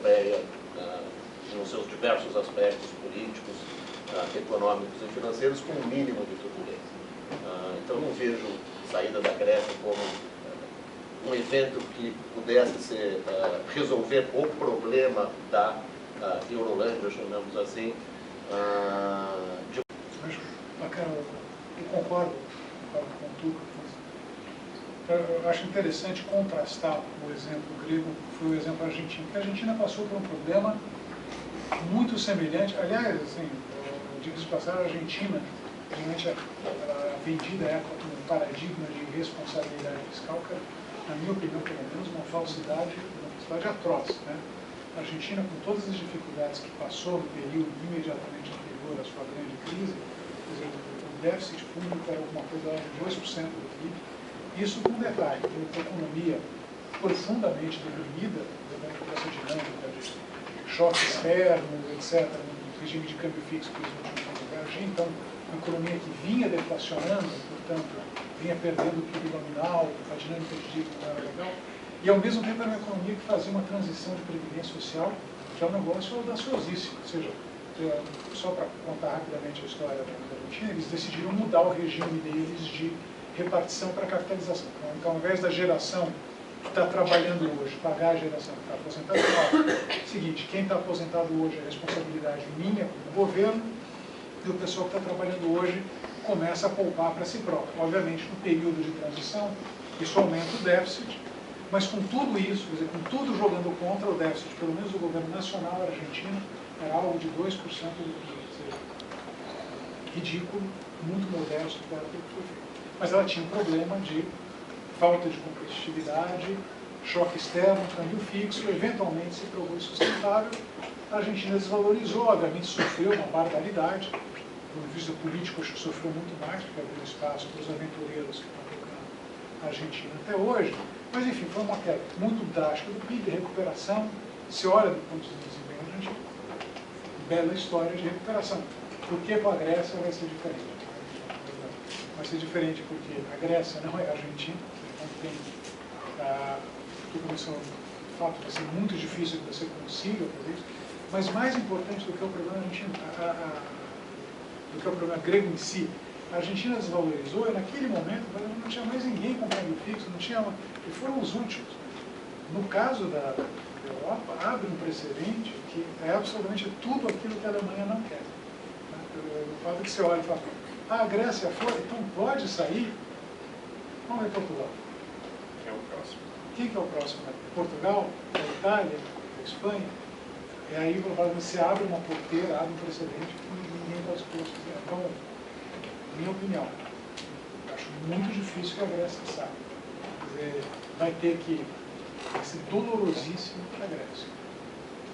Europeia, nos seus diversos aspectos políticos, econômicos e financeiros, com um mínimo de turbulência. Então não vejo saída da Grécia como um evento que pudesse resolver o problema da Eurolândia, chamamos assim. Eu concordo com tudo. Eu acho interessante contrastar o exemplo grego, que foi o exemplo argentino, porque a Argentina passou por um problema muito semelhante. Aliás, assim, digo de passar, a Argentina, realmente, a vendida é como um paradigma de responsabilidade fiscal, que, na minha opinião, pelo menos, uma falsidade atroz, né? A Argentina, com todas as dificuldades que passou no período imediatamente anterior à sua grande crise, quer dizer, o déficit público era alguma coisa de 2% do PIB. Isso com detalhe, uma economia profundamente deprimida, dessa dinâmica de choque externo, etc., um regime de câmbio fixo que os últimos anos emergem. Então, uma economia que vinha deflacionando, portanto, vinha perdendo o PIB nominal, a dinâmica de dívida não era legal, e ao mesmo tempo era uma economia que fazia uma transição de previdência social, que é um negócio audaciosíssimo. Ou seja, só para contar rapidamente a história da Argentina, eles decidiram mudar o regime deles de repartição para capitalização. Então, ao invés da geração que está trabalhando hoje pagar a geração que está aposentada, é o seguinte: quem está aposentado hoje é responsabilidade minha como governo, e o pessoal que está trabalhando hoje começa a poupar para si próprio. Obviamente, no período de transição, isso aumenta o déficit, mas com tudo isso, quer dizer, com tudo jogando contra o déficit, pelo menos o governo nacional argentino, era algo de 2% do PIB, ou seja, ridículo, muito modesto para aquilo que foi feito. Mas ela tinha um problema de falta de competitividade, choque externo, câmbio fixo, eventualmente se provou insustentável. A Argentina desvalorizou, obviamente sofreu uma barbaridade. Do ponto de vista político, acho que sofreu muito mais, porque abriu espaço para os aventureiros que estão tocando a Argentina até hoje. Mas, enfim, foi uma queda muito drástica do PIB, recuperação. Se olha do ponto de vista do desempenho argentino, bela história de recuperação. Por que com a Grécia vai ser diferente? Vai ser diferente porque a Grécia não é a Argentina, então tem que começou, de fato, vai ser muito difícil que você consiga fazer isso, mas mais importante do que o problema argentino, do que o problema grego em si, a Argentina desvalorizou e naquele momento não tinha mais ninguém com câmbio fixo, não tinha, e foram os últimos. No caso da Europa, abre um precedente que é absolutamente tudo aquilo que a Alemanha não quer. O fato que você olha e fala: a Grécia foi, então pode sair. Vamos ver Portugal. Quem é o próximo? Quem que é o próximo? Portugal? A Itália? A Espanha? E aí você abre uma porteira, abre um precedente que ninguém está disposto a fazer. Então, minha opinião, acho muito difícil que a Grécia saia. Quer dizer, vai ser dolorosíssimo para a Grécia.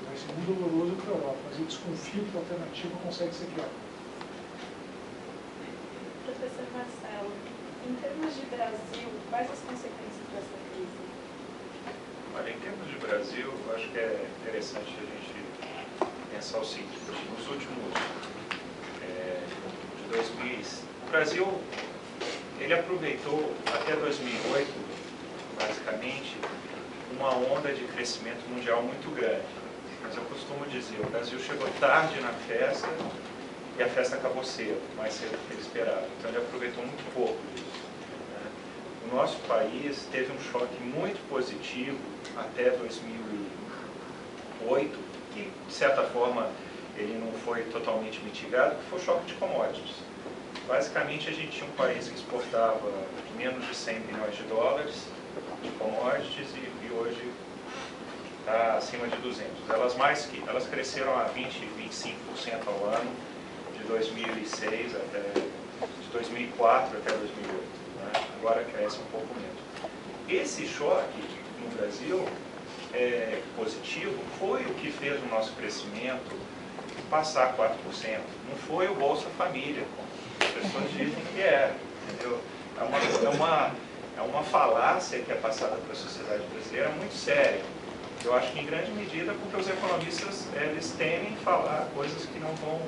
Vai ser muito doloroso para a Europa, mas eu desconfio que a alternativa consegue ser pior. Professor Marcelo, em termos de Brasil, quais as consequências dessa crise? Olha, em termos de Brasil, eu acho que é interessante a gente pensar o seguinte: nos últimos de 2000, o Brasil ele aproveitou até 2008, basicamente, uma onda de crescimento mundial muito grande. Mas eu costumo dizer, o Brasil chegou tarde na festa e a festa acabou cedo, mais cedo do que ele esperava. Então ele aproveitou muito pouco disso, né? O nosso país teve um choque muito positivo até 2008, que de certa forma ele não foi totalmente mitigado, que foi o choque de commodities. Basicamente a gente tinha um país que exportava menos de 100 bilhões de dólares de commodities e hoje está acima de 200. Elas cresceram a 20, 25% ao ano, de 2006 de 2004 até 2008. Né? Agora cresce um pouco menos. Esse choque no Brasil positivo foi o que fez o nosso crescimento passar 4%. Não foi o Bolsa Família, como as pessoas dizem que é, entendeu? É uma falácia que é passada para a sociedade brasileira muito séria. Eu acho que em grande medida porque os economistas eles temem falar coisas que não vão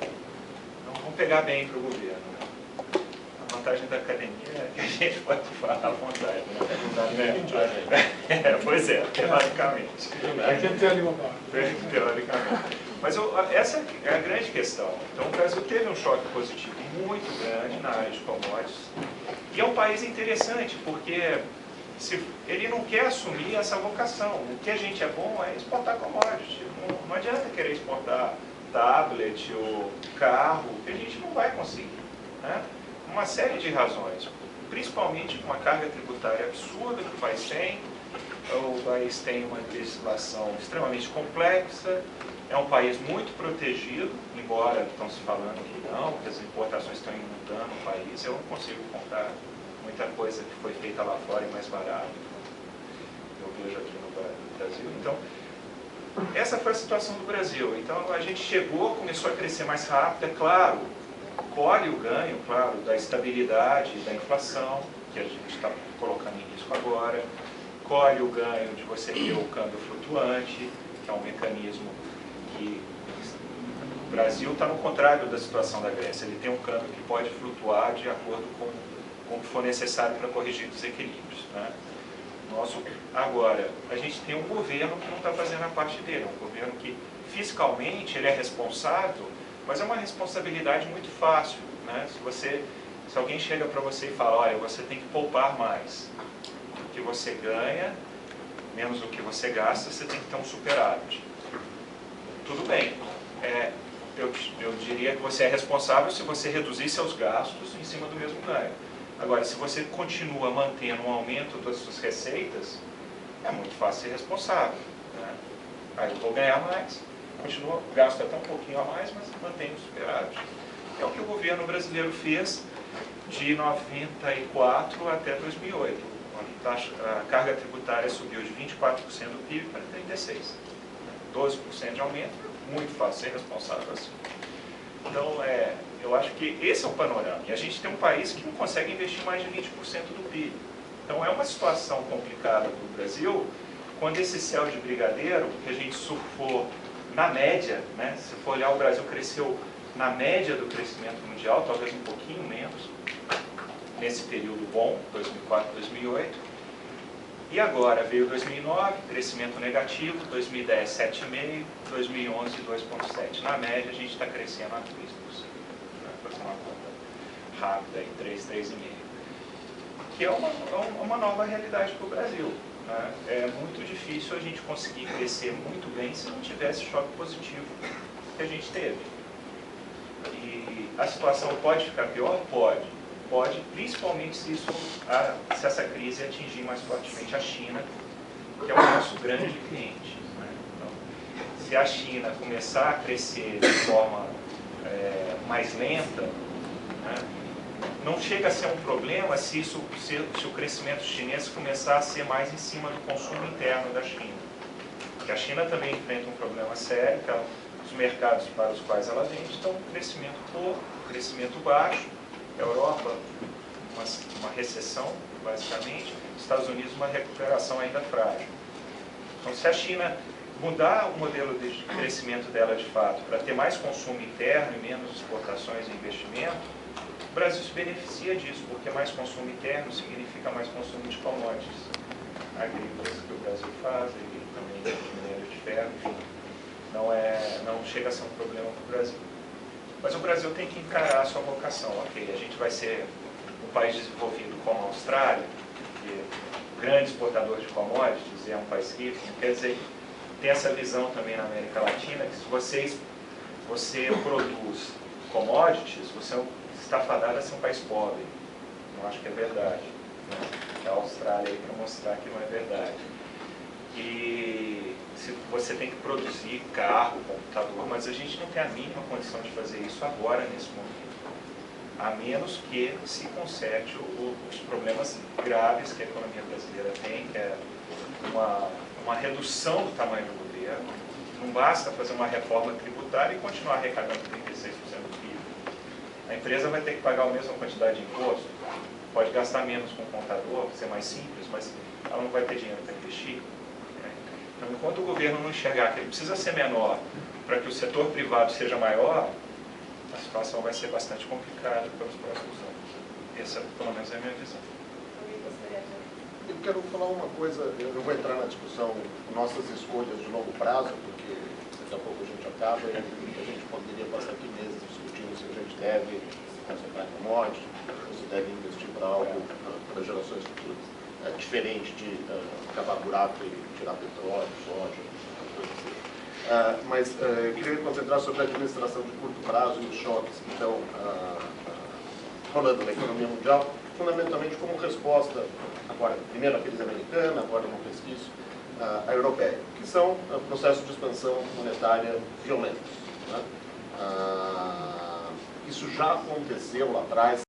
pegar bem para o governo. Né? vantagem da academia é que a gente pode falar à vontade, pois é, teoricamente. Aqui é ter língua palavra. Teoricamente. Mas essa é a grande questão. Então, o Brasil teve um choque positivo muito grande na área de commodities. E é um país interessante, porque ele não quer assumir essa vocação. O que a gente é bom é exportar commodities. Não adianta querer exportar tablet ou carro, que a gente não vai conseguir. Né? Uma série de razões, principalmente com uma carga tributária absurda que o país tem. O país tem uma legislação extremamente complexa. É um país muito protegido, embora estão se falando que não, que as importações estão inundando o país. Eu não consigo contar muita coisa que foi feita lá fora e mais barato. Eu vejo aqui no Brasil. Então, essa foi a situação do Brasil. Então, a gente chegou, começou a crescer mais rápido, é claro, colhe o ganho, claro, da estabilidade, da inflação, que a gente está colocando em risco agora, colhe o ganho de você ter o câmbio flutuante, que é um mecanismo que o Brasil está no contrário da situação da Grécia. Ele tem um câmbio que pode flutuar de acordo com o que for necessário para corrigir desequilíbrios. Né? Agora, a gente tem um governo que não está fazendo a parte dele. Um governo que, fiscalmente, ele é responsável, mas é uma responsabilidade muito fácil. Né? Se alguém chega para você e fala, olha, você tem que poupar mais do que você ganha, menos do que você gasta, você tem que ter um superávit. Tudo bem, eu diria que você é responsável se você reduzir seus gastos em cima do mesmo ganho. Agora, se você continua mantendo um aumento das suas receitas, é muito fácil ser responsável. Né? Aí eu vou ganhar mais, gasto até um pouquinho a mais, mas mantenho o superávit. É o que o governo brasileiro fez de 94 até 2008. A carga tributária subiu de 24% do PIB para 36%. 12% de aumento, muito fácil ser responsável assim. Então, eu acho que esse é o panorama. E a gente tem um país que não consegue investir mais de 20% do PIB. Então, é uma situação complicada para o Brasil, quando esse céu de brigadeiro, que a gente surfou na média, né? Se for olhar, o Brasil cresceu na média do crescimento mundial, talvez um pouquinho menos, nesse período bom, 2004, 2008. E agora veio 2009, crescimento negativo, 2010, 7,5%, 2011, 2,7%. Na média, a gente está crescendo a 3%. Para fazer uma conta rápida, aí, 3, 3,5%. Que é uma nova realidade para o Brasil. Né? É muito difícil a gente conseguir crescer muito bem se não tivesse choque positivo que a gente teve. E a situação pode ficar pior? Pode. Pode, principalmente se essa crise atingir mais fortemente a China, que é o nosso grande cliente. Né? Então, se a China começar a crescer de forma mais lenta, né, não chega a ser um problema se o crescimento chinês começar a ser mais em cima do consumo interno da China. Porque a China também enfrenta um problema sério, que os mercados para os quais ela vende estão com crescimento pouco, crescimento baixo. A Europa, uma recessão, basicamente. Estados Unidos, uma recuperação ainda frágil. Então, se a China mudar o modelo de crescimento dela de fato, para ter mais consumo interno e menos exportações e investimento, o Brasil se beneficia disso, porque mais consumo interno significa mais consumo de commodities agrícolas que o Brasil faz, e também de minério de ferro, enfim. Não chega a ser um problema para o Brasil. Mas o Brasil tem que encarar a sua vocação. Ok, a gente vai ser um país desenvolvido como a Austrália, que é um grande exportador de commodities, e é um país rico. Quer dizer, tem essa visão também na América Latina, que se você produz commodities, você está fadado a ser um país pobre. Não acho que é verdade. Né? É a Austrália aí para mostrar que não é verdade. E se você tem que produzir carro, computador, mas a gente não tem a mínima condição de fazer isso agora, nesse momento. A menos que se conserte os problemas graves que a economia brasileira tem, que é uma redução do tamanho do governo. Não basta fazer uma reforma tributária e continuar arrecadando 36% do PIB. A empresa vai ter que pagar a mesma quantidade de imposto, pode gastar menos com o contador, ser mais simples, mas ela não vai ter dinheiro para investir. Então, enquanto o governo não enxergar que ele precisa ser menor para que o setor privado seja maior, a situação vai ser bastante complicada pelos próximos anos. Essa, pelo menos, é a minha visão. Alguém gostaria de... Eu quero falar uma coisa, eu não vou entrar na discussão nossas escolhas de longo prazo, porque daqui a pouco a gente acaba e a gente poderia passar aqui meses discutindo se a gente deve concentrar em commodities, ou se deve investir para algo para gerações futuras. É diferente de cavar buraco e tirar petróleo, soja, coisas assim. Mas eu queria me concentrar sobre a administração de curto prazo e os choques que estão rolando na economia mundial, fundamentalmente como resposta, agora, primeiro a crise americana, agora no resquício, a europeia, que são processos de expansão monetária violentos. Né? Isso já aconteceu lá atrás.